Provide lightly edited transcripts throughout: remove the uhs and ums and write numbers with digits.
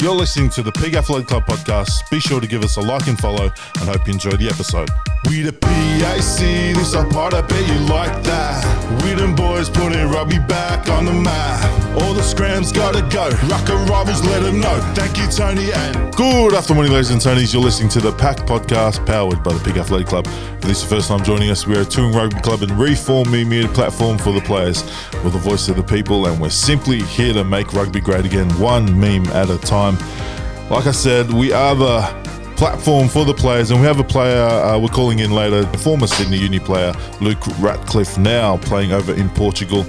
You're listening to the PAC Club podcast. Be sure to give us a like and follow, and hope you enjoy the episode. We the PAC, this our part, I bet you like that. We them boys putting rugby back on the map. All the SCRAMS gotta go, Rucker rivals let them know. Thank you, Tony, and good afternoon, ladies and Tonys. You're listening to the PAC Podcast, powered by the PAC Athletic Club. If this is your first time joining us, we're a touring rugby club and reformed MEMEdia platform for the players. We're the voice of the people, and we're simply here to make rugby great again, one meme at a time. Like I said, we are the platform for the players, and we have a player we're calling in later, former Sydney Uni player Luke Ratcliff, now playing over in Portugal.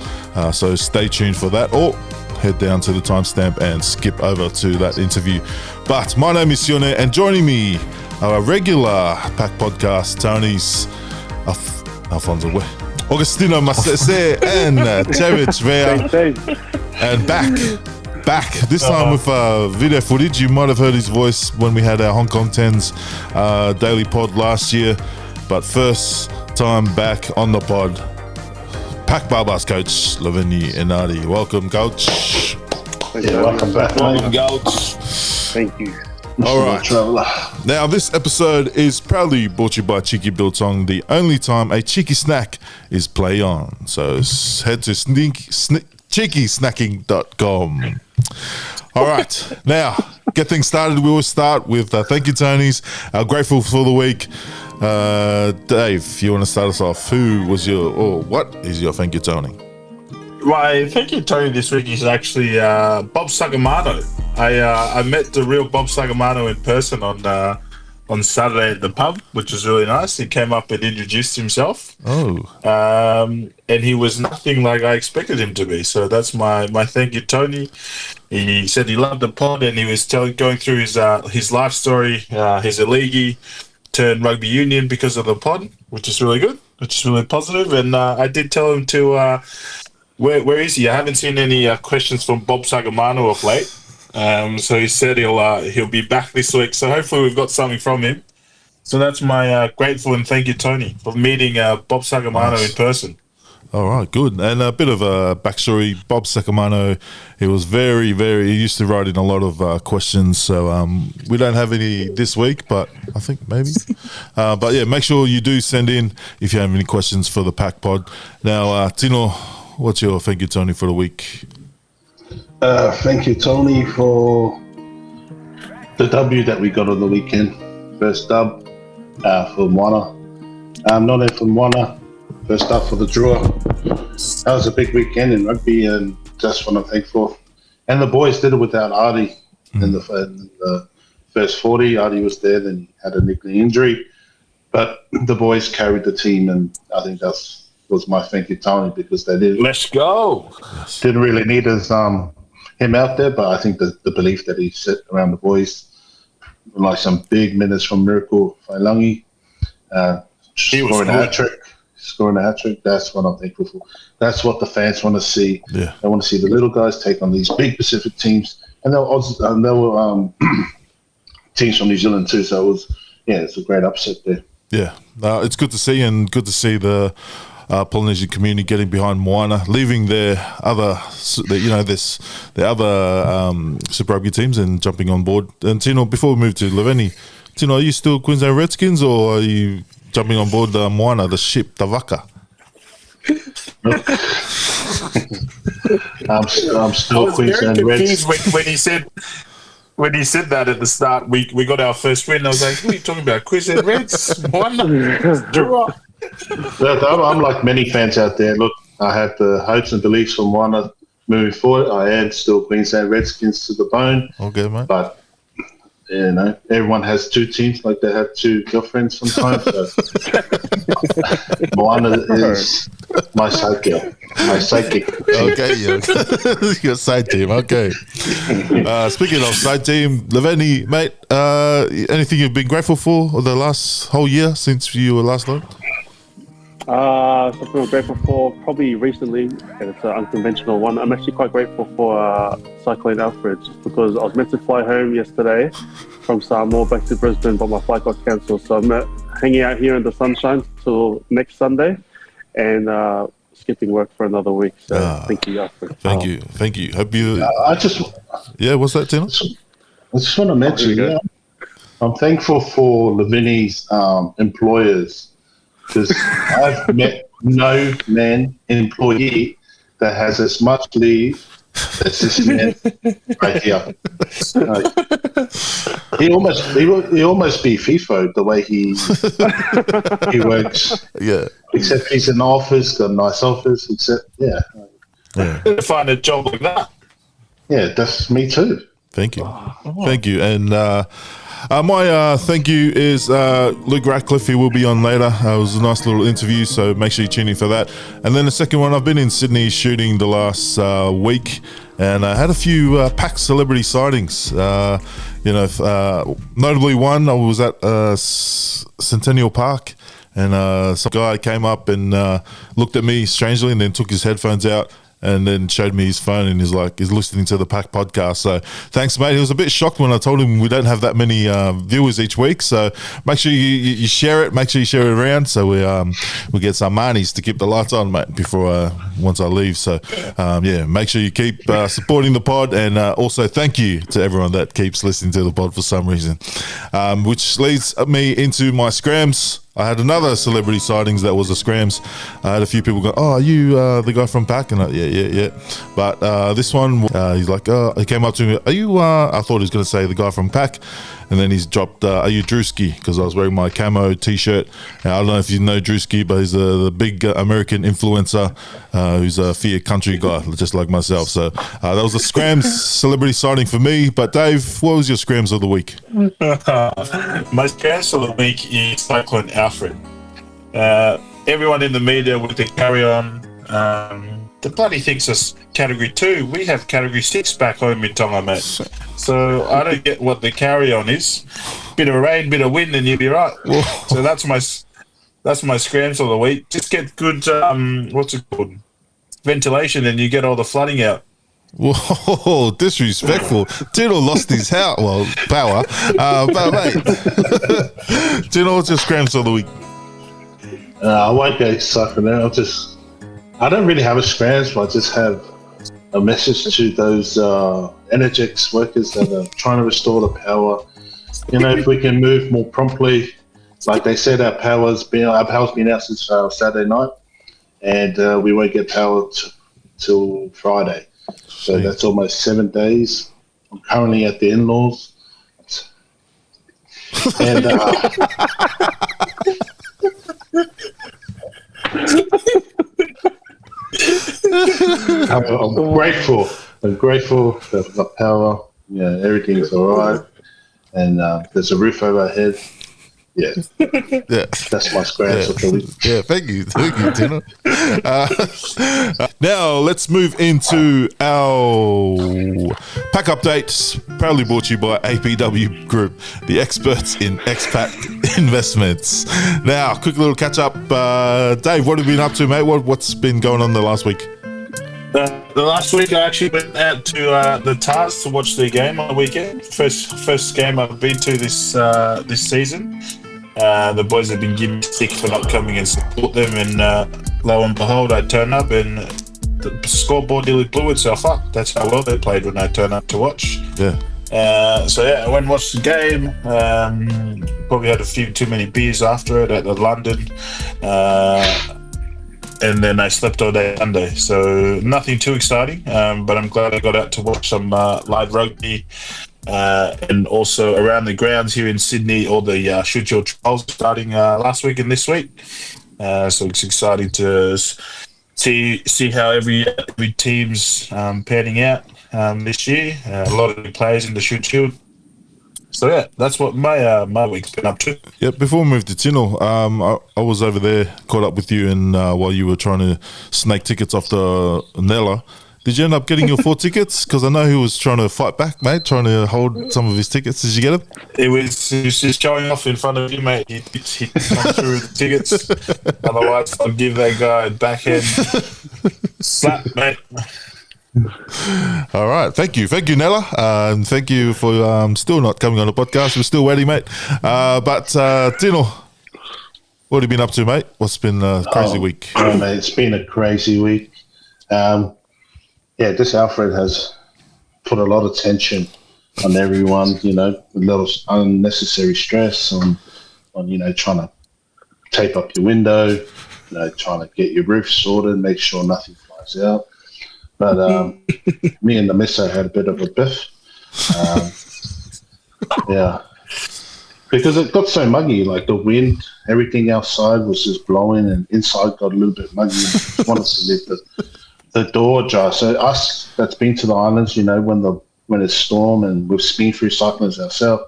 So stay tuned for that, or head down to the timestamp and skip over to that interview. But my name is Sione, and joining me are our regular PAC Podcast Tony's Alfonso Augustino Macese and Chevich Vea, and back this time with video footage. You might have heard his voice when we had our Hong Kong 10s daily pod last year, but first time back on the pod, PAC Barbars coach Lavini Enardi. Welcome, coach. Yeah, welcome back. Welcome, coach. Thank you. All right. Now, this episode is proudly brought to you by Cheeky Biltong, the only time a cheeky snack is play on. So head to cheekysnacking.com. All right, now get things started. We will start with thank you, Tonys. Grateful for the week. Dave, you want to start us off? What is your thank you, Tony? My thank you, Tony, this week is actually Bob Sagamato. I met the real Bob Sagamato in person on Saturday at the pub, which was really nice. He came up and introduced himself. And he was nothing like I expected him to be. So that's my thank you, Tony. He said he loved the pod, and he was going through his life story. His Aligi turned rugby union because of the pod, which is really good, which is really positive. And I did tell him to where is he? I haven't seen any questions from Bob Sagamato of late. So he said he'll be back this week. So hopefully we've got something from him. So that's my grateful and thank you, Tony, for meeting Bob Sagamato in person. All right, good. And a bit of a backstory. Bob Sagamato, he was he used to write in a lot of questions. So we don't have any this week, but I think maybe. But yeah, make sure you do send in if you have any questions for the PAC pod. Now, Tino, what's your thank you, Tony, for the week? Thank you, Tony, for the W that we got on the weekend. First dub for Moana. Not only for Moana, first up for the draw. That was a big weekend in rugby, and just want to thank for. And the boys did it without Artie in the first 40. Artie was there, then he had a knee injury. But the boys carried the team, and I think that was my thank you, Tony, because they did. Let's go. Didn't really need him out there, but I think the belief that he set around the boys, like some big minutes from Miracle Failangi, scoring a hat trick, that's what I'm thankful for. That's what the fans want to see. Yeah. They want to see the little guys take on these big Pacific teams, and there were teams from New Zealand too, so it's a great upset there. Yeah, it's good to see, and good to see the Polynesian community getting behind Moana, leaving their other Super Rugby teams and jumping on board. And Tino, before we move to Laveni, Tino, are you still Queensland Redskins, or are you jumping on board Moana, the ship, the Waka? I'm still Queensland Reds. When he said that at the start, we got our first win. I was like, what are you talking about? Queensland Reds? Moana? I'm like many fans out there. Look, I have the hopes and beliefs for Moana moving forward. I am still Queensland Redskins to the bone. Okay, mate. But everyone has two teams, like they have two girlfriends sometimes. So. Moana is my side girl, my sidekick. Okay, your side team. Okay. Speaking of side team, Laveni, mate, anything you've been grateful for the last whole year since you were last on? Something I'm grateful for probably recently, and it's an unconventional one. I'm actually quite grateful for Cyclone Alfred, just because I was meant to fly home yesterday from Samoa back to Brisbane, but my flight got cancelled. So I'm hanging out here in the sunshine till next Sunday, and skipping work for another week. So thank you, Alfred. Thank you. Hope you. I just. Yeah, what's that, Tina? I just want to mention, here we go. I'm thankful for Lavini's employers, because I've met no man employee that has as much leave as this man right here. He almost be FIFO the way he works. Yeah. Except he's in the office, got a nice office. Except Find a job like that. yeah, that's me too. Thank you. Thank you. And my thank you is Luke Ratcliff. He will be on later. It was a nice little interview, so make sure you tune in for that. And then the second one, I've been in Sydney shooting the last week, and I had a few PAC celebrity sightings. Notably one, I was at Centennial Park, and some guy came up and looked at me strangely and then took his headphones out and then showed me his phone and he's listening to the PAC podcast. So thanks, mate. He was a bit shocked when I told him we don't have that many viewers each week. So make sure you share it. Make sure you share it around so we get some monies to keep the lights on, mate, before once I leave. So make sure you keep supporting the pod, and also thank you to everyone that keeps listening to the pod for some reason, which leads me into my SCRAMS. I had another celebrity sightings that was a SCRAMS. I had a few people go, "Oh, are you the guy from PAC?" And yeah. But this one, he's like, he came up to me, "Are you?" I thought he was going to say the guy from PAC, and then he's dropped, "Are you Drewski?" Because I was wearing my camo T-shirt. And I don't know if you know Drewski, but he's the big American influencer who's a fear country guy, just like myself. So that was a SCRAMS celebrity sighting for me. But Dave, what was your SCRAMS of the week? My SCRAMS of the week is Cyclone Alfred. Everyone in the media with the carry-on, the bloody thinks it's category 2. We have category 6 back home in Tonga, mate. So I don't get what the carry-on is. Bit of rain, bit of wind, and you'll be right. So that's my SCRAMS of the week. Just get good, what's it called? Ventilation, and you get all the flooding out. Whoa, disrespectful. Tino lost his power. But mate, Tino, what's your SCRAMS of the week? I won't go sucking out. I don't really have a SCRAMS, but I just have a message to those Energix workers that are trying to restore the power. If we can move more promptly, like they said, our power's been out since Saturday night, and we won't get power till Friday. So that's almost 7 days. I'm currently at the in-laws, and I'm grateful. I'm grateful for the power. Everything's all right, and there's a roof over our head. Yeah, that's my SCRAMS of the week. Yeah, thank you, Tino. Now let's move into our PAC updates, proudly brought to you by APW Group, the experts in expat investments. Now, quick little catch up. Dave, what have you been up to, mate? What's been going on the last week? The last week I actually went out to the TARS to watch the game on the weekend. First game I've been to this season. The boys have been giving me stick for not coming and support them, and lo and behold, I turn up and the scoreboard nearly blew itself up. That's how well they played when I turned up to watch. Yeah. I went and watched the game. Probably had a few too many beers after it at the London. And then I slept all day Sunday, so nothing too exciting. But I'm glad I got out to watch some live rugby, and also around the grounds here in Sydney. All the shoot your trials starting last week and this week. So it's exciting to see how every team's panning out this year. A lot of new players in the shoot shield. So yeah, that's what my week's been up to. Yeah, before we move to Tino, I was over there, caught up with you, and while you were trying to snake tickets off the Nella, did you end up getting your 4 tickets? Because I know he was trying to fight back, mate, trying to hold some of his tickets. Did you get them? He was just showing off in front of you, mate. He'd come through the tickets. Otherwise, I'll give that guy a backhand slap, mate. All right, thank you, Nella, and thank you for still not coming on the podcast. We're still waiting, mate. But Tino, what have you been up to, mate? What's been a crazy week? Oh, mate, it's been a crazy week. This Alfred has put a lot of tension on everyone, you know, a lot of unnecessary stress on you know, trying to tape up your window, you know, trying to get your roof sorted, make sure nothing flies out. But me and the misso had a bit of a biff. Yeah. Because it got so muggy, like the wind, everything outside was just blowing, and inside got a little bit muggy. And just wanted to leave the door ajar. So us that's been to the islands, you know, when it's storm and we've been through cyclones ourselves,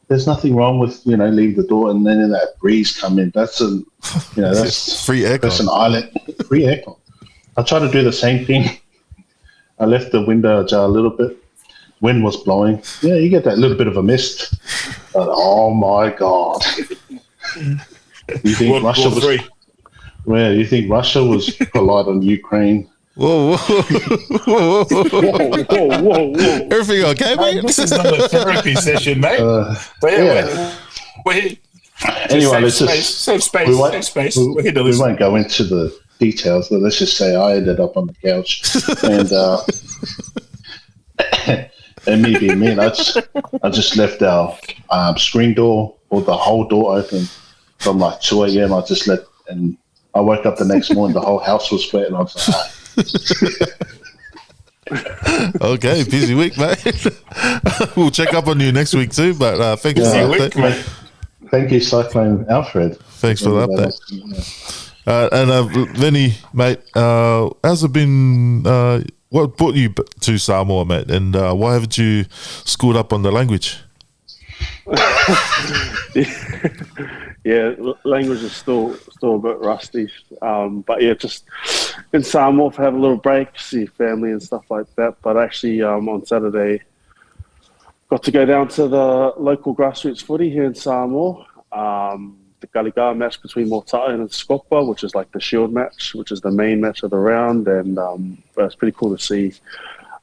there's nothing wrong with, you know, leave the door and then that breeze come in. That's that's free aircon. That's an island, free aircon. I try to do the same thing. I left the window ajar a little bit. Wind was blowing. Yeah, you get that little bit of a mist. But oh my God! You think Russia was? Well, you think Russia was polite on Ukraine? Whoa. Whoa. Everything okay, mate? This is not a therapy session, mate. Anyway, let's safe space. We won't go into the details, but let's just say I ended up on the couch, and me being me, I just left our screen door or the whole door open from like 2 a.m. And I woke up the next morning, the whole house was wet, and I was like, Okay, busy week, mate. We'll check up on you next week too, but thank you for the update. Mate. Thank you, Cyclone Alfred. Thanks for the update. Vinny, mate, how's it been? What brought you to Samoa, mate? And why haven't you schooled up on the language? Yeah, language is still a bit rusty. But yeah, just in Samoa, have a little break, see family and stuff like that. But actually, on Saturday, got to go down to the local grassroots footy here in Samoa. The FAINGA'A match between Mota'a and Skopa, which is like the shield match, which is the main match of the round. And it's pretty cool to see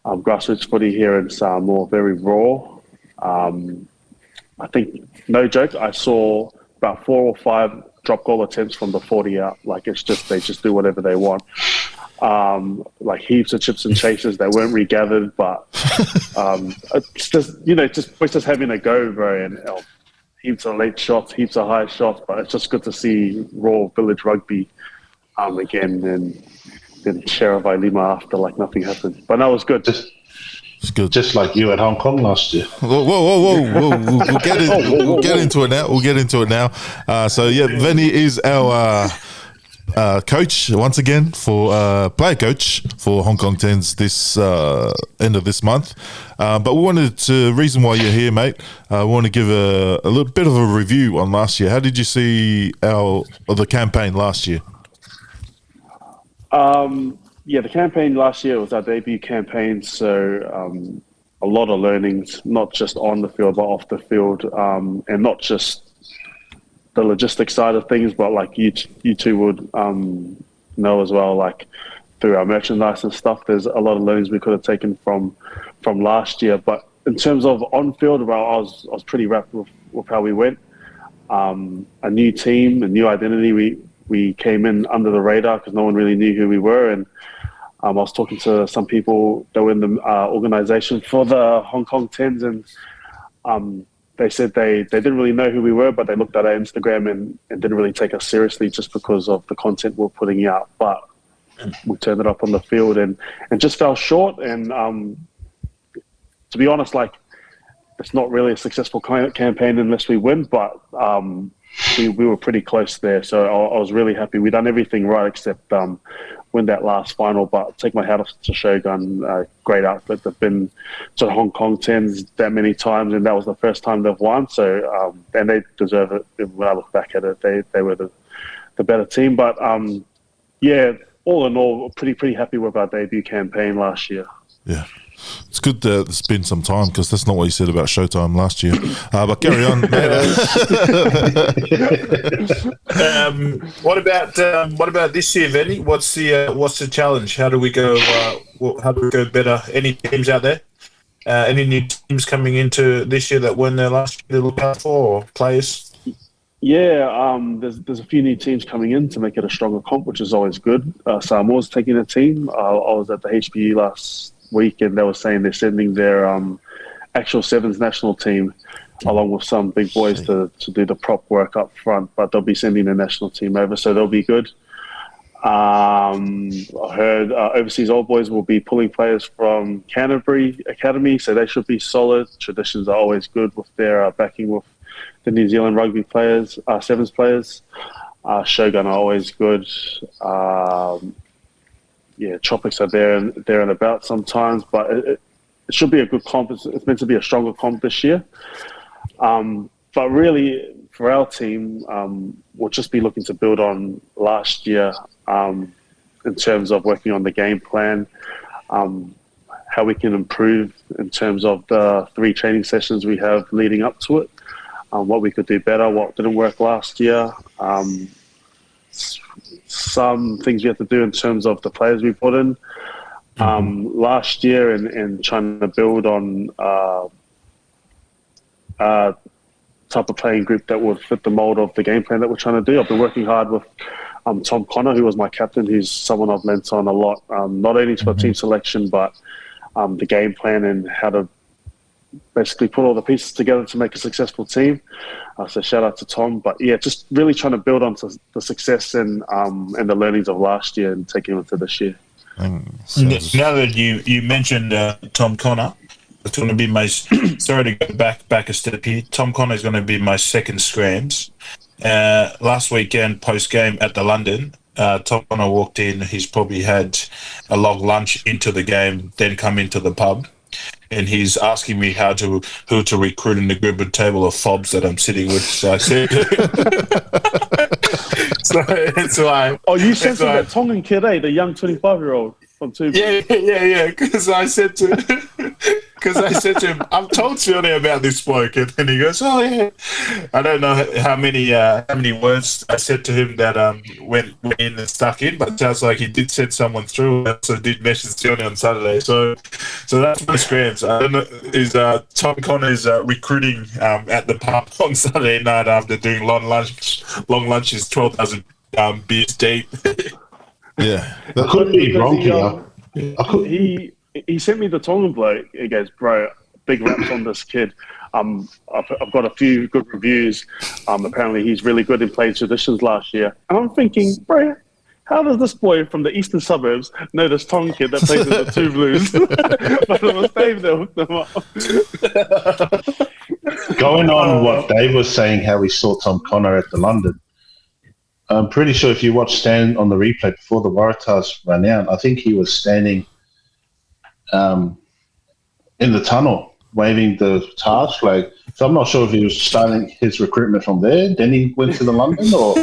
grassroots footy here in Samoa, very raw. I think, no joke, I saw about 4 or 5 drop goal attempts from the 40 out. Like, it's just, they just do whatever they want. Like heaps of chips and chases. They weren't regathered, but it's just, we're just having a go, bro. And heaps of late shots, heaps of high shots, but it's just good to see raw village rugby again, and then Sheriff Lima after like nothing happened. But that was good. It's good. Just like you at Hong Kong last year. Whoa. We'll get into it now. So yeah, Vinny is our coach once again for player coach for Hong Kong Tens this end of this month. But we wanted to, reason why you're here, mate, we want to give a little bit of a review on last year. How did you see the campaign last year? Yeah, the campaign last year was our debut campaign, so a lot of learnings, not just on the field but off the field, and not just the logistics side of things, but like you two would know as well, like through our merchandise and stuff, there's a lot of learnings we could have taken from last year. But in terms of on field, well, I was pretty wrapped with how we went. A new team, a new identity. We came in under the radar because no one really knew who we were, and I was talking to some people that were in the organization for the Hong Kong Tens, and they said they didn't really know who we were, but they looked at our Instagram and didn't really take us seriously just because of the content we're putting out. But we turned it up on the field and just fell short. And to be honest, like, it's not really a successful campaign unless we win, but we were pretty close there. So I was really happy. We done everything right except win that last final. But take my hat off to Shogun, great outfit. They've been to the Hong Kong Tens that many times, and that was the first time they've won. So and they deserve it. When I look back at it, they were the better team. But yeah, all in all, pretty happy with our debut campaign last year. Yeah. It's good that it's been some time, because that's not what you said about Showtime last year. But carry on. What about this year, Vinny? What's the challenge? How do we go? How do we go better? Any teams out there? Any new teams coming into this year that weren't there last year to look out for, or players? Yeah, there's a few new teams coming in to make it a stronger comp, which is always good. Samoa's taking a team. I was at the HPE last week, and they were saying they're sending their actual sevens national team, along with some big boys to do the prop work up front. But they'll be sending the national team over, so they'll be good. I heard overseas old boys will be pulling players from Canterbury Academy, so they should be solid. Traditions are always good with their backing with the New Zealand rugby players, sevens players. Shogun are always good. Tropics are there and about sometimes, but it should be a good comp. It's meant to be a stronger comp this year. But really, for our team, we'll just be looking to build on last year in terms of working on the game plan, how we can improve in terms of the 3 training sessions we have leading up to it, what we could do better, what didn't work last year, some things we have to do in terms of the players we put in last year and trying to build on type of playing group that would fit the mold of the game plan that we're trying to do. I've been working hard with Tom Connor, who was my captain, who's someone I've lent on a lot, not only for team selection, but the game plan and how to basically put all the pieces together to make a successful team. So shout out to Tom. But yeah, just really trying to build on the success and the learnings of last year and taking it to this year. Now that you mentioned Tom Connor, it's going to be my sorry to go back a step here. Tom Connor is going to be my second SCRAMS. Last weekend post game at the London, Tom Connor walked in. He's probably had a long lunch into the game, then come into the pub, and he's asking me who to recruit in the group and table of fobs that I'm sitting with. So I said, so it's like, oh, you sent him that Tongan kid, the young 25-year-old from two. Yeah. Because I said to him, I've told Sione about this bloke, and then he goes, oh yeah. I don't know how many words I said to him that went in and stuck in, but it sounds like he did send someone through, and so did message Sione on Saturday. So that's my SCRAMS. I don't know, is Tom Connor is recruiting at the pub on Saturday night after doing long lunches, 12,000 beers deep. Yeah, that could be wrong here. He sent me the Tongan bloke. He goes, bro, big raps on this kid. I've got a few good reviews. Apparently he's really good in playing traditions last year. And I'm thinking, bro, how does this boy from the eastern suburbs know this Tongan kid that plays in the Two Blues? But it was Dave that hooked them up. Going on what Dave was saying, how we saw Tom Connor at the London. I'm pretty sure if you watch Stan on the replay before the Waratahs ran out, I think he was standing in the tunnel waving the Taj flag. So I'm not sure if he was starting his recruitment from there, then he went to the London, or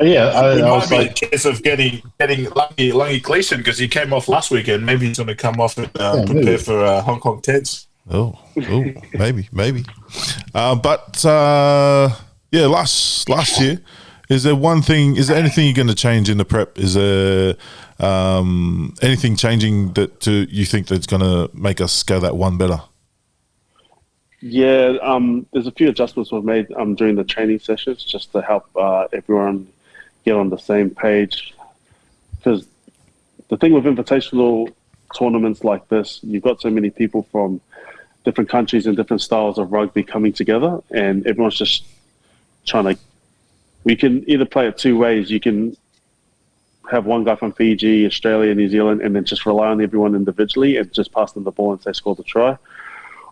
yeah, I was like, a case of getting Lungy Gleeson, because he came off last weekend. Maybe he's going to come off and prepare for Hong Kong Teds. Oh, maybe. Yeah, last year, is there anything you're going to change in the prep? Is there anything changing that you think that's going to make us go that one better? Yeah, there's a few adjustments we've made during the training sessions just to help everyone get on the same page. Because the thing with invitational tournaments like this, you've got so many people from different countries and different styles of rugby coming together, and everyone's just trying to. We can either play it two ways. You can have one guy from Fiji, Australia, New Zealand, and then just rely on everyone individually and just pass them the ball and say score the try.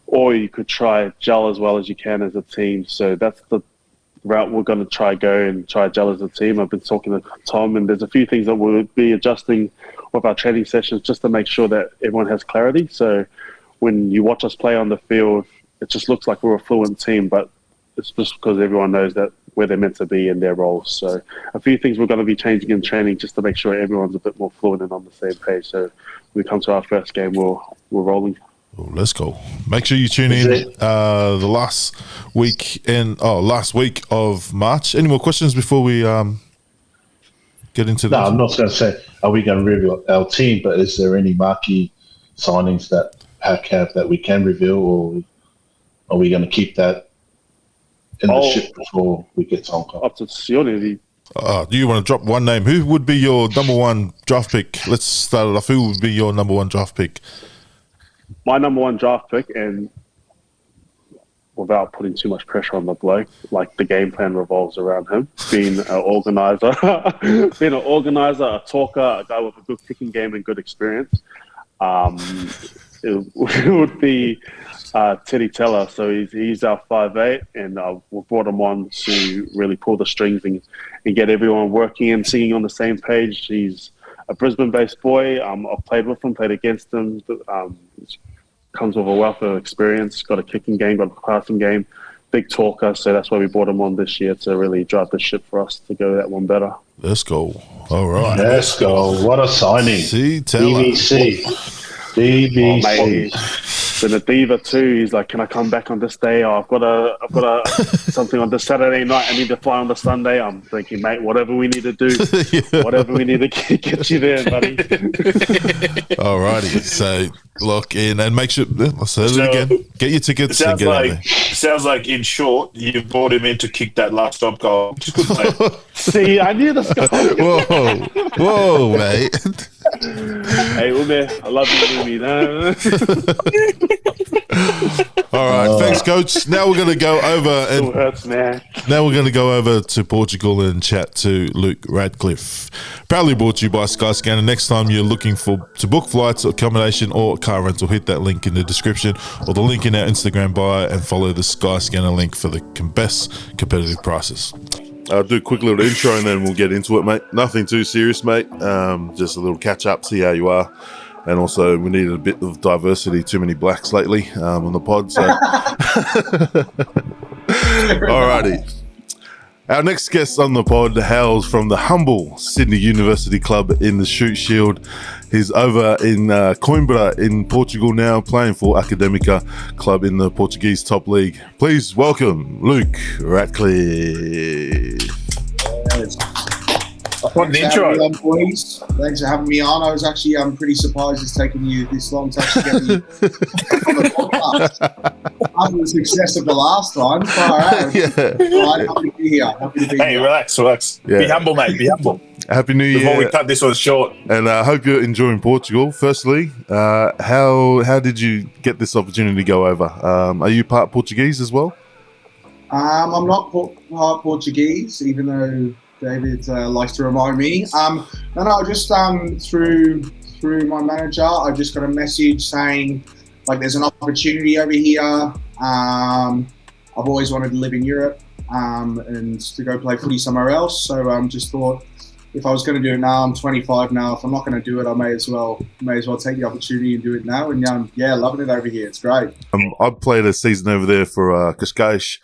Or you could try gel as well as you can as a team. So that's the route we're going to try gel as a team. I've been talking to Tom, and there's a few things that we'll be adjusting with our training sessions just to make sure that everyone has clarity. So when you watch us play on the field, it just looks like we're a fluent team, but it's just because everyone knows that where they're meant to be in their roles. So a few things we're going to be changing in training just to make sure everyone's a bit more fluent and on the same page. So when we come to our first game, we're rolling. Oh, let's go. Make sure you tune in the last week of March. Any more questions before we get into No, I'm not going to say, are we going to reveal our team, but is there any marquee signings that PAC have that we can reveal, or are we going to keep that in the ship before we get to Hong Kong? Up to Sione. Do you want to drop one name? Who would be your number one draft pick? Let's start it off. Who would be your number one draft pick? my number one draft pick, and without putting too much pressure on the bloke, like the game plan revolves around him being an organizer, a talker, a guy with a good kicking game and good experience. It would be Teddy Teller. So he's our 5'8", and we brought him on to really pull the strings and get everyone working and singing on the same page. He's a Brisbane-based boy. I've played with him, played against him. Comes with a wealth of experience, got a kicking game, got a passing game, big talker. So that's why we brought him on this year to really drive the ship for us to go that one better. Let's go. All right. Let's go. What a signing. See, Teller. BBC. Oh, mate, he's been a diva too. He's like, can I come back on this day? Oh, I've got a something on this Saturday night. I need to fly on the Sunday. I'm thinking, mate, whatever we need to do, whatever we need to get you there, buddy. All righty. So lock in and make sure. I'll say it again. Get your tickets and get out there. Sounds like, in short, you brought him in to kick that last stop goal. Which is good, mate. See, I knew this guy. Whoa, mate. Hey, Ume, I love you, Ume. All right, thanks, Coach. Now we're going to go over It hurts, man. Now we're going to go over to Portugal and chat to Luke Ratcliff. Proudly brought to you by Skyscanner. Next time you're looking to book flights, accommodation, or car rental, hit that link in the description or the link in our Instagram bio and follow the Skyscanner link for the best competitive prices. I'll do a quick little intro and then we'll get into it, mate. Nothing too serious, mate. Just a little catch up, see how you are. And also, we needed a bit of diversity. Too many blacks lately on the pod. So, alrighty. Our next guest on the pod hails from the humble Sydney University Club in the Shute Shield. He's over in Coimbra in Portugal now, playing for Academica club in the Portuguese top league. Please welcome Luke Ratcliff. What an intro. Boys. Thanks for having me on. I was actually pretty surprised it's taken you this long to actually get me on the podcast. After the success of the last time, far out. Yeah. Right, happy to be here. Hey, relax. Yeah. Be humble, mate. Be humble. Happy New Year. Before we cut this one short. And I hope you're enjoying Portugal. Firstly, how did you get this opportunity to go over? Are you part Portuguese as well? I'm not part Portuguese, even though David likes to remind me. No, just through my manager, I just got a message saying, like, there's an opportunity over here. I've always wanted to live in Europe and to go play footy somewhere else. So just thought, if I was going to do it now, I'm 25 now. If I'm not going to do it, I may as well take the opportunity and do it now. And loving it over here. It's great. I played a season over there for Cascais.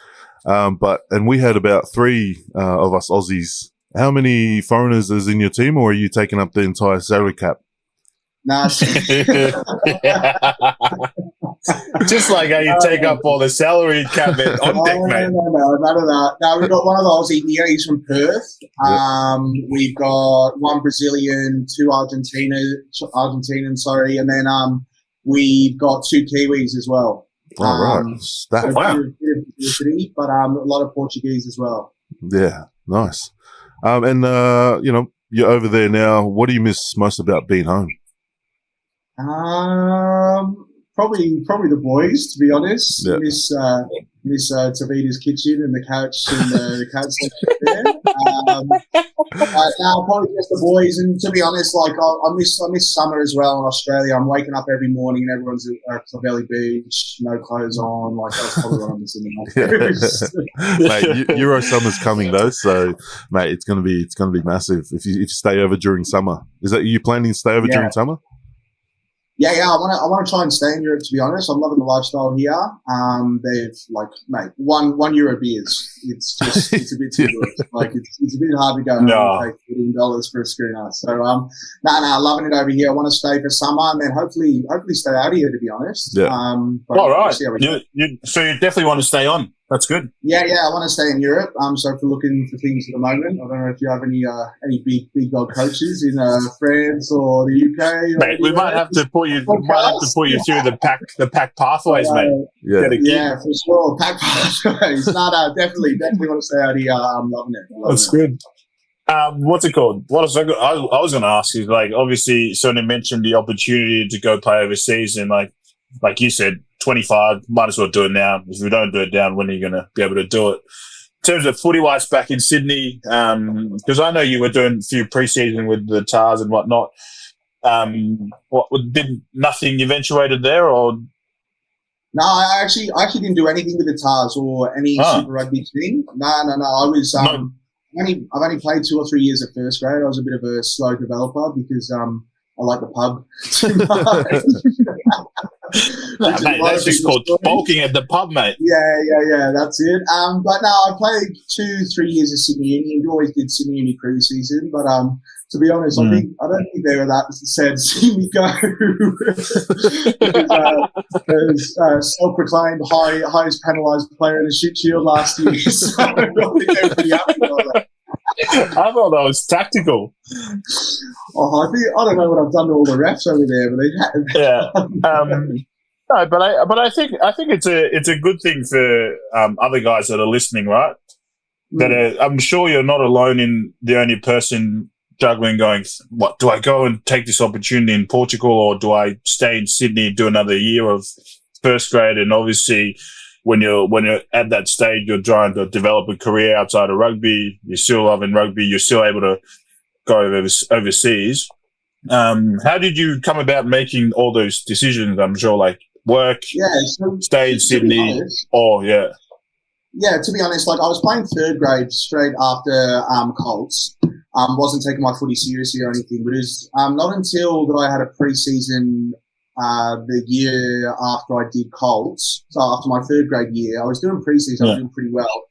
And we had about three of us Aussies. How many foreigners is in your team, or are you taking up the entire salary cap? Nah, Just like how you take up all the salary cap on deck, mate. No, none of that. No, we've got one of the Aussie here. He's from Perth. We've got one Brazilian, two Argentinians, and then we've got two Kiwis as well. All right. But a lot of Portuguese as well. Yeah, nice. You're over there now. What do you miss most about being home? Probably the boys, to be honest. Yeah. Miss Tavita's kitchen and the couch and the couch there. Probably just the boys. And to be honest, like I miss summer as well in Australia. I'm waking up every morning and everyone's at Clovelly Beach, no clothes on. Like that's probably what I'm missing the most. Mate, Euro summer's coming though, so mate, it's gonna be massive if you stay over during summer. Are you planning to stay over during summer? Yeah. I want to try and stay in Europe. To be honest, I'm loving the lifestyle here. They've mate, €1 beers. It's a bit too good. Like it's a bit hard to go home and pay $14 for a schooner. So loving it over here. I want to stay for summer and then hopefully stay out here. To be honest. Yeah. All right. So you definitely want to stay on. That's good. Yeah, I want to stay in Europe. So for looking for things at the moment, I don't know if you have any big dog coaches in France or the UK. Mate, we might have to put you through the PAC pathways, mate. Yeah, for sure. PAC pathways. No, definitely want to stay out here. I'm loving it. That's good. What's it called? I was going to ask you, like, obviously, Sonia mentioned the opportunity to go play overseas, and like, like you said, 25, might as well do it now. If we don't do it now, when are you going to be able to do it? In terms of footy-wise back in Sydney, because I know you were doing a few pre-season with the Tars and whatnot. Did nothing eventuated there, or? No, I actually didn't do anything with the Tars or any Super Rugby team. No. I was I've only played 2 or 3 years at first grade. I was a bit of a slow developer because I like the pub too much. Mate, that's just called bulking at the pub, mate. Yeah, that's it. But no, I played 2-3 years of Sydney Uni. We always did Sydney Uni pre-season, but to be honest, I don't think they were that sad to see me go. Because self-proclaimed highest penalised player in the shit shield last year, so I think they were pretty happy about that. I thought that was tactical. I don't know what I've done to all the refs over there, but they had. No, but I think it's a good thing for other guys that are listening, right? That I'm sure you're not alone in the only person juggling, going, what do I go and take this opportunity in Portugal, or do I stay in Sydney and do another year of first grade? And obviously, when you're at that stage, you're trying to develop a career outside of rugby. You're still loving rugby. You're still able to go overseas. How did you come about making all those decisions? I'm sure, like work, stay in Sydney, Yeah, to be honest, like I was playing third grade straight after Colts. Wasn't taking my footy seriously or anything, but it was not until that I had a pre-season the year after I did Colts. So after my third grade year, I was doing pre-season, I was doing pretty well.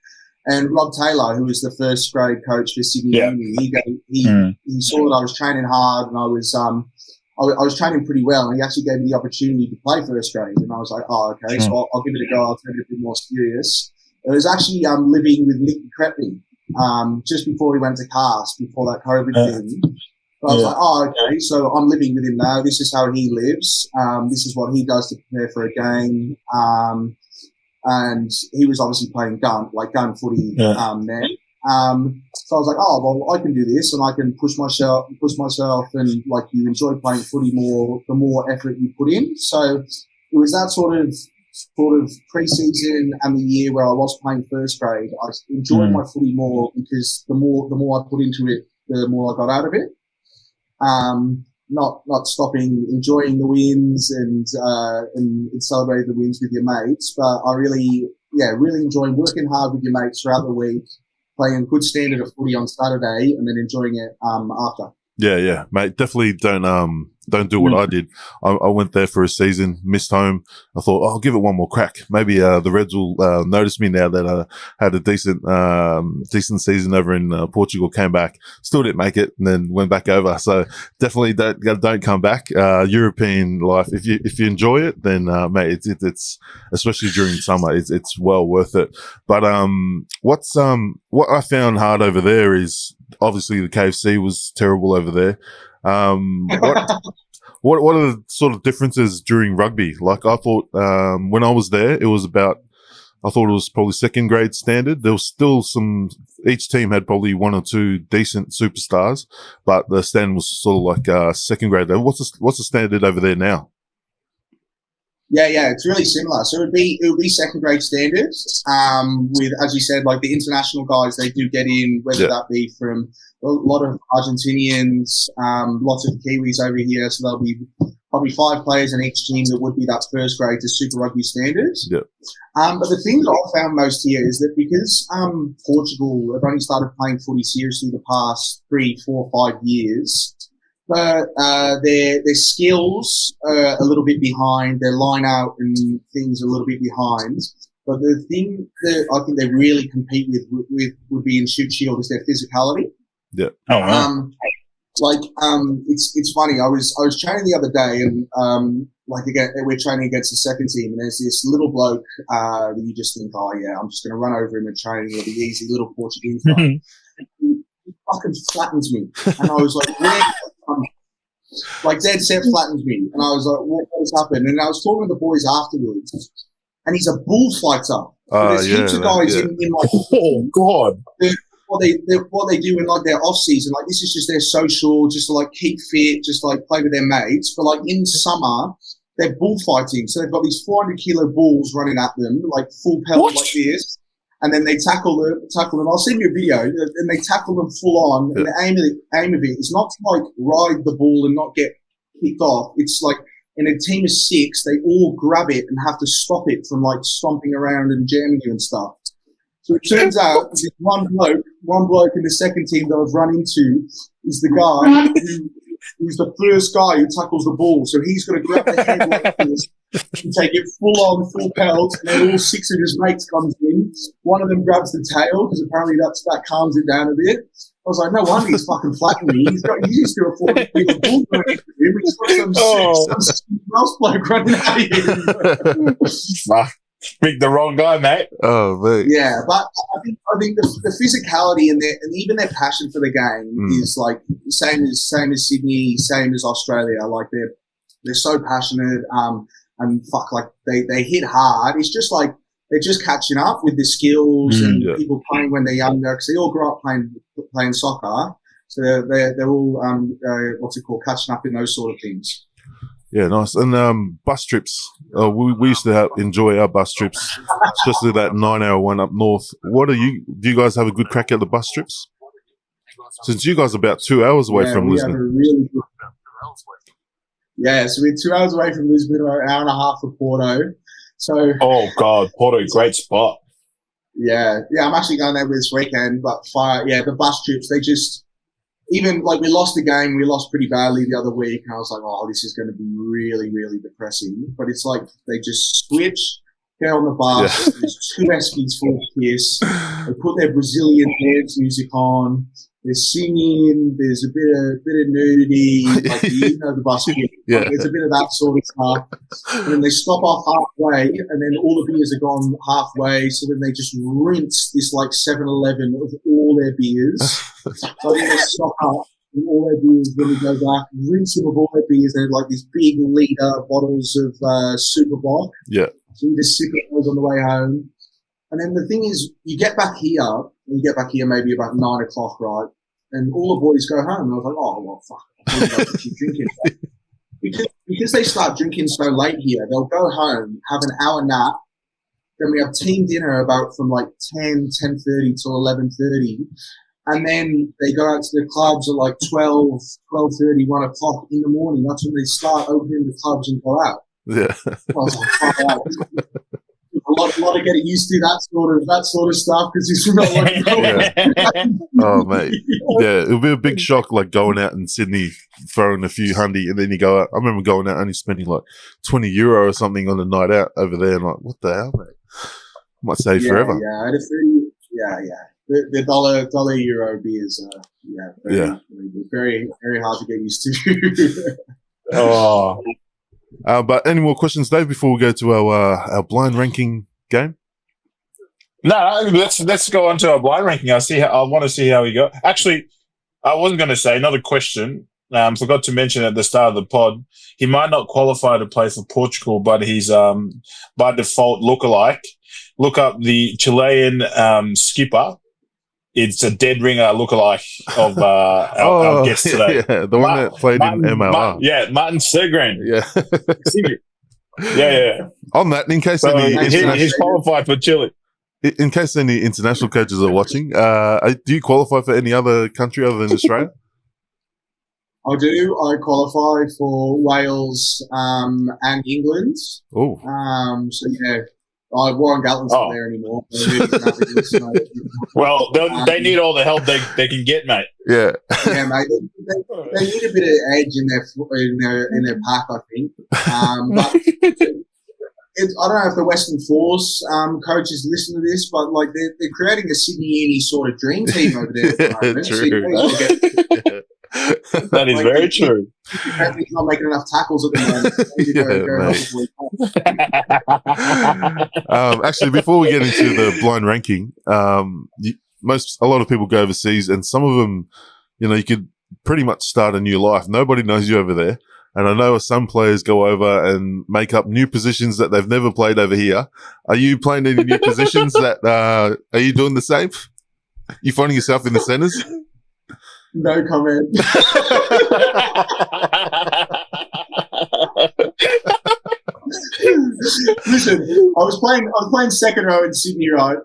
And Rob Taylor, who was the first grade coach for Sydney Uni, he saw that I was training hard and I was training pretty well, and he actually gave me the opportunity to play first grade. And I was like, oh, okay, so I'll give it a go. I'll take it a bit more serious. It was actually living with Luke Ratcliff just before he went to cast, before that COVID thing. But I was like, oh, okay, so I'm living with him now. This is how he lives. This is what he does to prepare for a game. And he was obviously playing gun footy then. So I was like, oh, well, I can do this, and I can push myself, and like you enjoy playing footy more the more effort you put in. So it was that sort of pre-season and the year where I was playing first grade. I enjoyed my footy more because the more I put into it, the more I got out of it. Not stopping enjoying the wins and celebrating the wins with your mates, but I really enjoy working hard with your mates throughout the week, playing a good standard of footy on Saturday, and then enjoying it after. Yeah, mate. Definitely don't do what I did. I went there for a season, missed home. I thought, I'll give it one more crack. Maybe the Reds will notice me now that I had a decent season over in Portugal. Came back, still didn't make it, and then went back over. So definitely don't come back. European life, if you enjoy it, then mate, it's especially during summer, it's well worth it. But what I found hard over there is obviously the KFC was terrible over there. What are the sort of differences during rugby? Like I thought, when I was there, I thought it was probably second grade standard. There was still each team had probably 1 or 2 decent superstars, but the standard was sort of like, second grade. What's the standard over there now? Yeah, it's really similar. So it would be second grade standards. With, as you said, like the international guys, they do get in, whether that be from a lot of Argentinians, lots of Kiwis over here. So there'll be probably 5 players in each team that would be that first grade to Super Rugby standards. Yeah. But the thing that I found most here is that because Portugal have only started playing footy seriously the past 3, 4, 5 years. But their skills are a little bit behind, their line out and things are a little bit behind. But the thing that I think they really compete with would be in shoot shield is their physicality. Yeah. Oh wow. It's funny. I was training the other day, and we're training against the second team, and there's this little bloke that you just think, oh yeah, I'm just going to run over him and train. It'll be easy, little Portuguese guy. He fucking flattens me, and I was like, like dead set flattens me, and I was like, what has happened? And I was talking to the boys afterwards, and he's a bullfighter. There's heaps of guys in like, oh god, what they do in like their off season, like this is just their social, just to like keep fit, just like play with their mates. But like in summer, they're bullfighting. So they've got these 400-kilo bulls running at them, like full pelt like this. And then they tackle them. I'll send you a video. And they tackle them full on. And the aim of it is not to like ride the bull and not get kicked off. It's like in a team of 6, they all grab it and have to stop it from like stomping around and jamming you and stuff. So it turns out this one bloke in the second team that I've run into is the guy who's the first guy who tackles the ball. So he's got to grab the head like this and take it full on, full pelt, and then all 6 of his mates comes in. One of them grabs the tail because apparently that calms it down a bit. I was like, no wonder he's fucking flattening me. He's used to a 40-kilo bull running into him. He's got some mouse bloke running at him. Pick the wrong guy, mate. Oh, mate. Yeah, but I think the physicality and even their passion for the game is like same as Sydney, same as Australia. Like they're so passionate. And fuck, like they hit hard. It's just like they're just catching up with the skills and people playing when they're younger because they all grew up playing soccer. So they're all catching up in those sort of things. Yeah, nice. And bus trips. We used to enjoy our bus trips, especially that 9-hour one up north. Do you guys have a good crack at the bus trips? Since you guys are about 2 hours away from Lisbon. Yeah, so we're 2 hours away from Lisbon, about an hour and a half from Porto. So, oh God, Porto, great spot. Yeah, I'm actually going there this weekend. But the bus trips, they just even like we lost the game, we lost pretty badly the other week, and I was like, oh, this is going to be really, really depressing. But it's like they just switch, get on the bus. Yeah. There's 2 Eskies full of piss. They put their Brazilian dance music on. They're singing. There's a bit of nudity. Like the bus. Yeah. There's a bit of that sort of stuff. And then they stop off halfway, and then all the beers are gone halfway. So then they just rinse this like 7-Eleven of all their beers. So then they stop up and all their beers. Then we go back, rinse them of all their beers. They're like these big liter bottles of Super Bock. Yeah. So you just sip those on the way home. And then the thing is, you get back here maybe about 9 o'clock, right? And all the boys go home. And I was like, oh, well, fuck. I'm going to keep drinking. Because they start drinking so late here, they'll go home, have an hour nap. Then we have team dinner about from like 10:30 till 11:30. And then they go out to the clubs at like 12:30, 1 o'clock in the morning. That's when they start opening the clubs and go out. Yeah. I was like, oh, a lot of getting used to that sort of stuff because it's not like Oh mate, yeah, it'll be a big shock like going out in Sydney, throwing a few hundy, and then you go out. I remember going out only spending like €20 or something on a night out over there, and like, what the hell, mate? I might save forever. The dollar euro beers are very, very hard to get used to. Oh. But any more questions, Dave, before we go to our blind ranking game? No, let's go on to our blind ranking. I want to see how we go. Actually, I wasn't going to say another question. Forgot to mention at the start of the pod, he might not qualify to play for Portugal, but he's by default lookalike. Look up the Chilean skipper. It's a dead ringer lookalike of our guest today. Yeah, the one that played in MLR. Martin Segren. Yeah. Yeah. On that, in case he's qualified for Chile. In case any international coaches are watching, do you qualify for any other country other than Australia? I do. I qualify for Wales and England. Oh. So yeah. Warren Gatlin's not there anymore. Well, they need all the help they can get, mate. Yeah. Yeah, mate. They need a bit of edge in their pack, I think. But I don't know if the Western Force coaches listen to this, but like they're creating a Sydney sort of dream team over there. At the moment. True. That is very true. He's not making enough tackles at the moment. Actually, before we get into the blind ranking, a lot of people go overseas, and some of them, you could pretty much start a new life. Nobody knows you over there. And I know some players go over and make up new positions that they've never played over here. Are you playing any new positions are you doing the same? You finding yourself in the centres? No comment. Listen, I was playing second row in Sydney, right?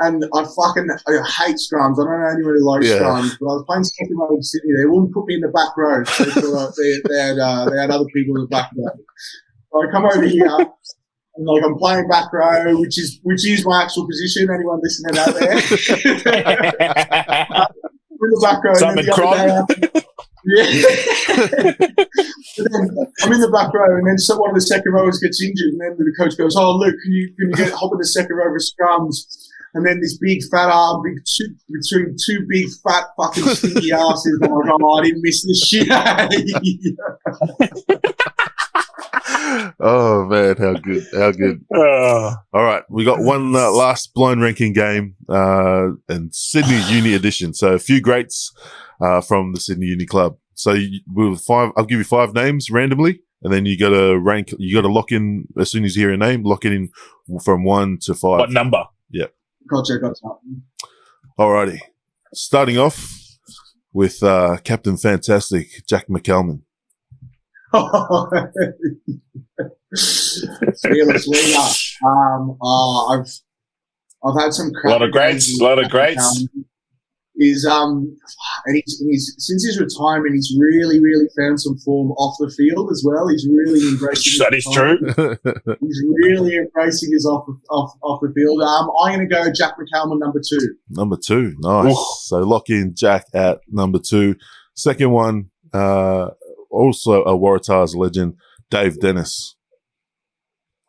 And I hate scrums. I don't know anyone who likes scrums, but I was playing second row in Sydney. They wouldn't put me in the back row. So they had other people in the back row. So I come over here, and like I'm playing back row, which is my actual position. Anyone listening out there? In the back row. Simon Cron. Yeah. I'm in the back row, and then one of the second rowers gets injured, and then the coach goes, "Oh, Luke, can you hop in the second row for scrums?" And then this big fat arm, between two big fat fucking stinky asses. I'm like, "Oh, I didn't miss this shit." Oh man, how good! All right, we got one last blind ranking game, and Sydney Uni edition. So a few greats from the Sydney Uni Club. So I'll give you 5 names randomly, and then you got to rank. You got to lock in as soon as you hear a name. Lock it in from 1 to 5. What number? Yeah. Gotcha. Alrighty. Starting off with Captain Fantastic, Jack McCalman. Fearless leader. I've had some crap. A lot of greats. And he's since his retirement, he's really found some form off the field as well. He's really embracing. That is true. He's really embracing his off the field. I'm going to go Jack McCalman number 2. Number 2, nice. Ooh. So lock in Jack at number 2. Second one, also a Waratahs legend, Dave Dennis.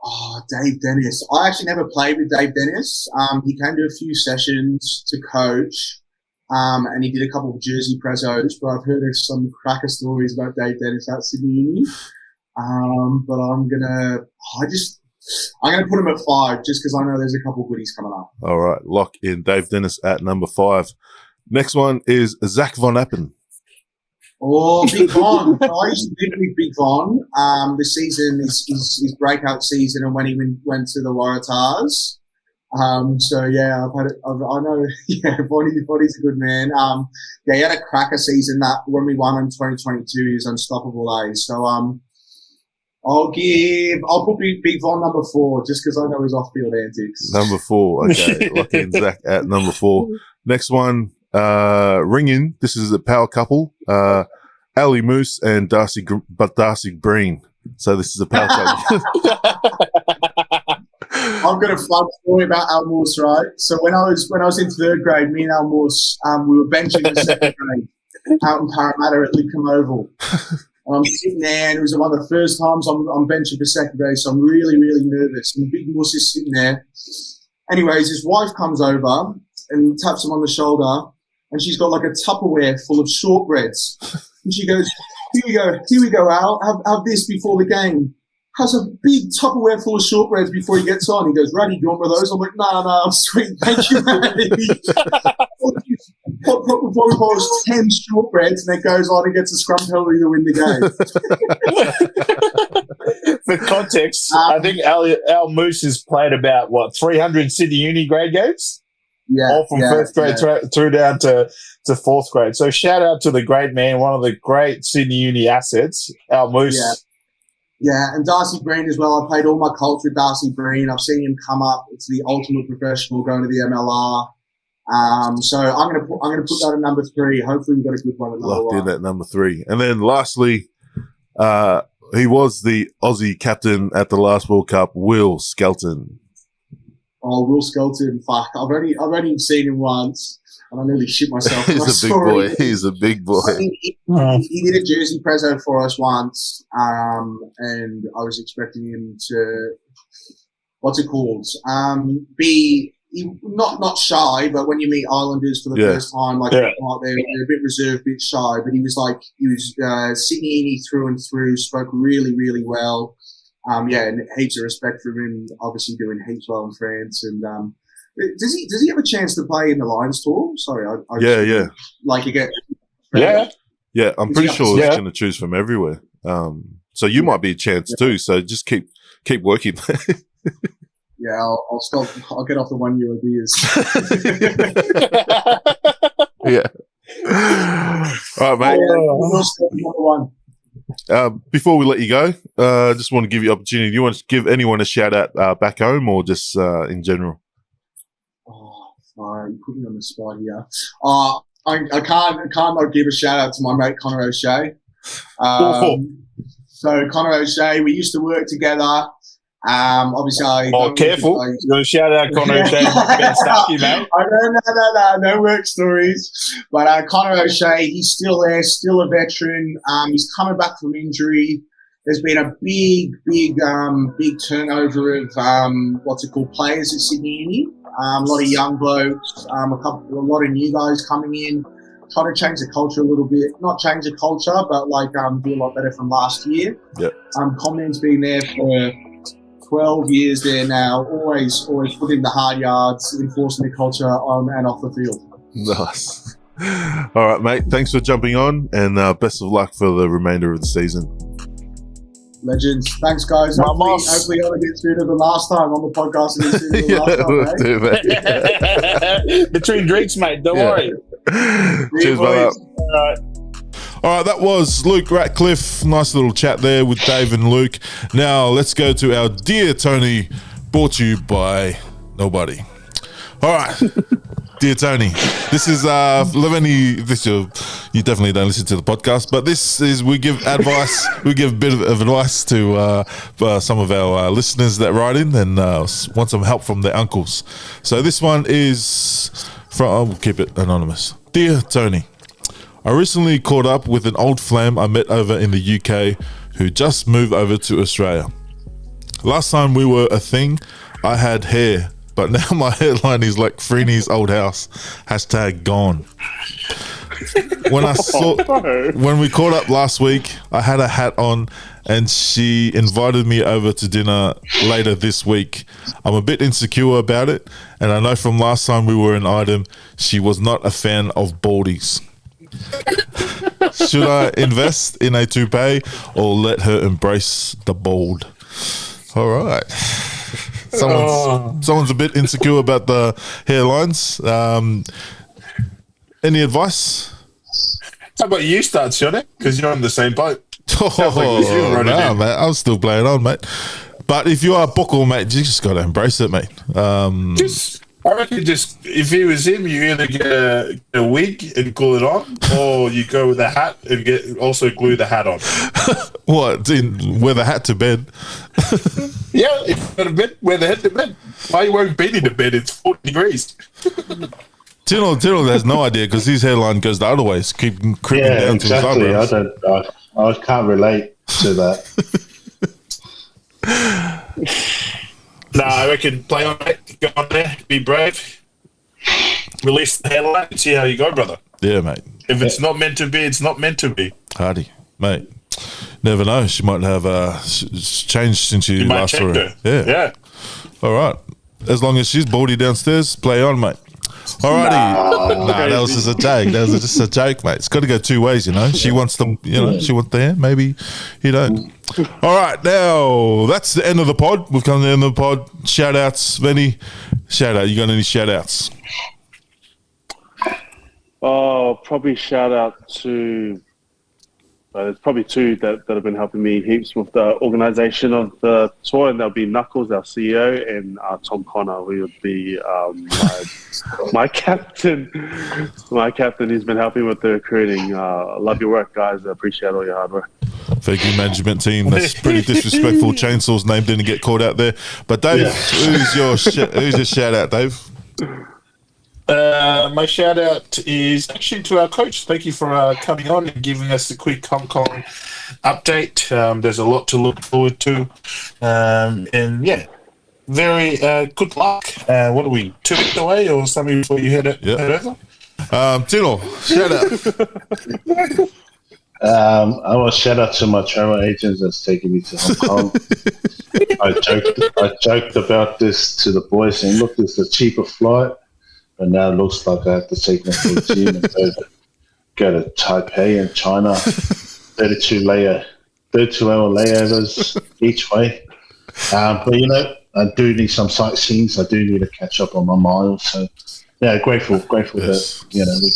Oh, Dave Dennis. I actually never played with Dave Dennis. He came to a few sessions to coach. And he did a couple of jersey prezos, but I've heard of some cracker stories about Dave Dennis at Sydney Uni. But I'm gonna put him at 5 just because I know there's a couple of goodies coming up. All right, lock in Dave Dennis at number 5. Next one is Zach Von Appen. Oh, Big Von. I used to live with Big Von. The season is his breakout season, and when he went to the Waratahs. So yeah, I know, yeah, Bonnie's a good man. He had a cracker season that when we won in 2022, he was unstoppable, So, I'll put Big Von number 4 just because I know his off-field antics. Number 4, okay. Lock in Zach at number 4. Next one, ring in. This is a power couple, Ali Moose and Darcy Breen. So this is a power couple. I've got a fun story about Al Morse, right? So when I was in 3rd grade, me and Al Morse, we were benching in 2nd grade out in Parramatta at Lidcombe Oval. And I'm sitting there, and it was one of the first times I'm benching for 2nd grade, so I'm really nervous. And Big Morse is sitting there. Anyways, his wife comes over and taps him on the shoulder, and she's got like a Tupperware full of shortbreads. And she goes, here we go, Al, have this before the game. Has a big Tupperware full of shortbreads before he gets on. He goes, Raddy, do you want one of those? I'm like, no, I'm sweet. Thank you, Raddy. Probably borrows 10 shortbreads, and then goes on and gets a scrum penalty to win the game. For context, I think Al Moose has played about, 300 Sydney Uni grade games? Yeah. All from 1st grade through down to 4th grade. So shout out to the great man, one of the great Sydney Uni assets, Al Moose. Yeah, and Darcy Breen as well. I played all my Colts with Darcy Breen. I've seen him come up. It's the ultimate professional going to the MLR. So I'm gonna put that at number 3. Hopefully we've got a good one at number 1. Locked in at number 3. And then lastly, he was the Aussie captain at the last World Cup, Will Skelton. Oh, Will Skelton, fuck. I've only seen him once. And I nearly shit myself. He's a big boy. He's a big boy. He did a jersey prezzo for us once, and I was expecting him to, what's it called? Be not shy, but when you meet Islanders for the first time, they're a bit reserved, a bit shy. But he was Sydney through and through. Spoke really like and heaps of respect for him. Obviously doing heaps well in France and. Does he have a chance to play in the Lions tour? Sorry, yeah. Like you get, yeah. I'm pretty sure he's going to choose from everywhere. So you might be a chance too. So just keep working. Yeah, I'll stop. I'll get off the 1 year ideas. Yeah. All right, mate. Number 1. Before we let you go, just want to give you opportunity. Do you want to give anyone a shout out back home or just in general? Oh, sorry, you put me on the spot here. I can't not give a shout out to my mate Connor O'Shea. So Connor O'Shea, we used to work together. Obviously, careful! You're going to shout out Connor O'Shea, mate. No work stories. But Connor O'Shea, he's still there, still a veteran. He's coming back from injury. There's been a big turnover of players at Sydney Uni. A lot of young blokes, a lot of new guys coming in. Trying to change the culture a little bit. Not change the culture, but do a lot better from last year. Yep. Common's been there for 12 years there now. Always put in the hard yards, enforcing the culture on and off the field. Nice. All right, mate. Thanks for jumping on, and best of luck for the remainder of the season. Legends. Thanks, guys. Hopefully I'll get through to the last time on the podcast. Between drinks, mate. Don't worry. Cheers, brother. All right, that was Luke Ratcliff. Nice little chat there with Dave and Luke. Now let's go to our Dear Tony, brought to you by nobody. All right. Dear Tony, this is you definitely don't listen to the podcast, but this is, we give advice, we give a bit of advice to some of our listeners that write in and want some help from their uncles. So this one is from, I'll keep it anonymous. Dear Tony, I recently caught up with an old flam I met over in the UK who just moved over to Australia. Last time we were a thing, I had hair, but now my hairline is like Freeney's old house. #gone. When we caught up last week, I had a hat on and she invited me over to dinner later this week. I'm a bit insecure about it, and I know from last time we were in Item, she was not a fan of baldies. Should I invest in a toupee or let her embrace the bald? All right. Someone's a bit insecure about the hairlines. Any advice? How about you start, Shonny? Because you're on the same boat. Mate. I'm still playing on, mate. But if you are buckle, mate, you just got to embrace it, mate. I reckon if he was him, you either get a wig and glue it on, or you go with a hat and also glue the hat on. What? Wear the hat to bed? Yeah, if you got a bed, wear the hat to bed. Why are you wearing beanie to bed? It's 40 degrees. Tino has no idea because his hairline goes the other way. It's creeping down to his eyebrows. I can't relate to that. No, I reckon play on it, go on there, be brave, release the hairline and see how you go, brother. Yeah, mate. If it's not meant to be, it's not meant to be. Hardy, mate. Never know. She might have changed since you last saw her. Yeah. All right. As long as she's baldy downstairs, play on, mate. Alrighty. Nah, that was just a joke. That was just a joke, mate. It's got to go two ways, you know. She wants the, she wants the hair. Maybe you don't. All right, now that's the end of the pod. We've come to the end of the pod. Shout outs, Benny. Shout out. You got any shout outs? Oh, probably shout out to. There's probably two that have been helping me heaps with the organisation of the tour, and that'll be Knuckles, our CEO, and Tom Connor, who would be my captain. My captain, he's been helping with the recruiting. Love your work, guys. I appreciate all your hard work. Thank you, management team. That's pretty disrespectful. Chainsaw's name didn't get called out there. But Dave, who's your shout out, Dave? My shout out is actually to our coach. Thank you for coming on and giving us a quick Hong Kong update. There's a lot to look forward to. And yeah, very good luck. What are we, 2 weeks away or something before you head over? Tino, shout out. I want to shout out to my travel agents that's taking me to Hong Kong. I joked about this to the boys saying, look, it's a cheaper flight. But now it looks like I have to take my gym and go to Taipei in China. 32-hour layovers each way. But I do need some sightseeing. I do need to catch up on my miles. So yeah, grateful that we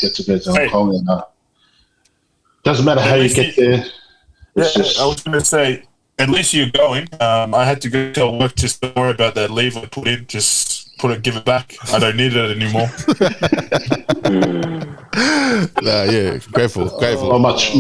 get to go to Hong Kong. And doesn't matter how you get there. It's Yeah, just I was going to say, at least you're going. I had to go tell work, just don't worry about that leave I put in. Just give it back. I don't need it anymore. Grateful. not much.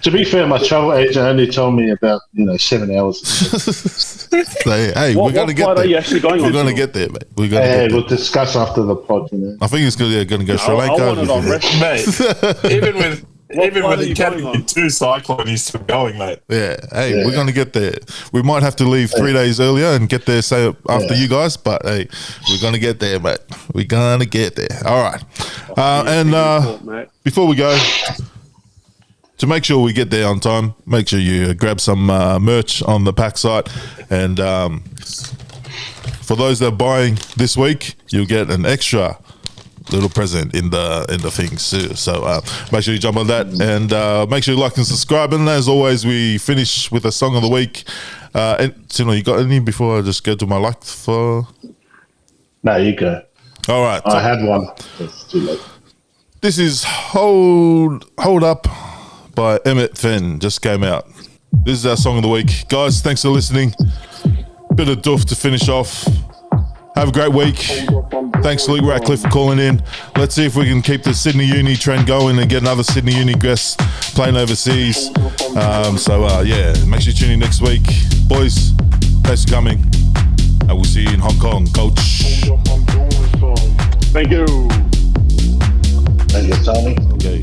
To be fair, my travel agent only told me about 7 hours. So, hey, What we're going to get flight there. are you actually going We're on? going to to? get there, mate. We're going to Hey, get there. we'll discuss after the pod. I think it's going to go Sri Lanka. I want it on rest. Mate, even with flight are the you going Academy on? 2 cyclone, he's still going, mate. Yeah, hey, Yeah. we're going to get there. We might have to leave 3 days earlier and get there, say, after you guys, but hey, we're going to get there, mate. We're going to get there. All right. Mate. Before we go, to make sure we get there on time, make sure you grab some merch on the PAC site. And for those that are buying this week, you'll get an extra little present in the things too. So make sure you jump on that, and make sure you like and subscribe. And as always, we finish with a song of the week. And Tino, you got any before I just go to my like for? No, you go. All right. I had one. It's too late. This is Hold Up by Emmett Fenn. Just came out. This is our song of the week. Guys, thanks for listening. Bit of doof to finish off. Have a great week. Thanks, Luke Ratcliff, for calling in. Let's see if we can keep the Sydney Uni trend going and get another Sydney Uni guest playing overseas. Make sure you tune in next week. Boys, thanks for coming. And we'll see you in Hong Kong. Coach. Thank you. Thank you, Tony. Okay.